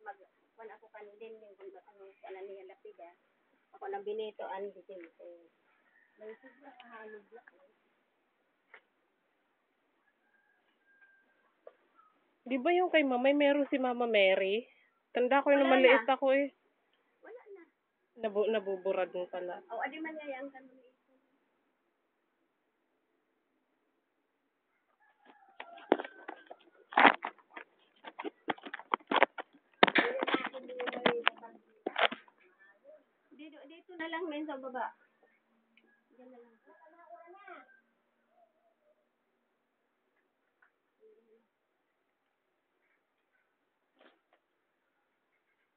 Kung ako kanilin yung kung ano niya lapida. Ako nang binito ang Vicente. May sobra kahalog na. Di ba yung kay Mamay, meron si Mama Mary? Tanda ko yung Wala maliit na. ako eh. Wala na. Nabuburad mo pala. O, adi man niya yung kanilin. Dito na lang men sa baba. Diyan na lang.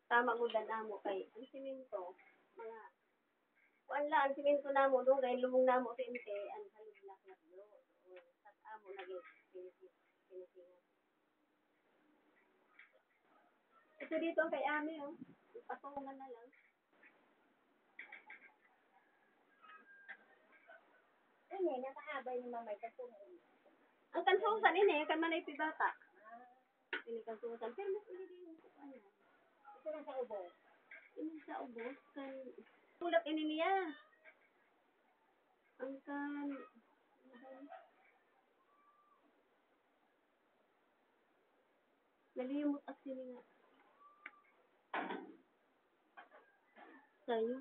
Tama mo dan amo kay ang simento mga wala ang simento namo do kay lumong namo tinte ang haluglak na do sat amo lagi pinisingan. Ito dito kay Ami oh. Patungan na lang. Ano nakaabay ni Mamay kansusan. Ang kansusan ini kan manay pibata. Ini kansusan pero mas ini din ano. Ito lang sa ubos. Ini sa ubos kan tulad ini niya. Ang kan nalimot at sini nga. Sayo.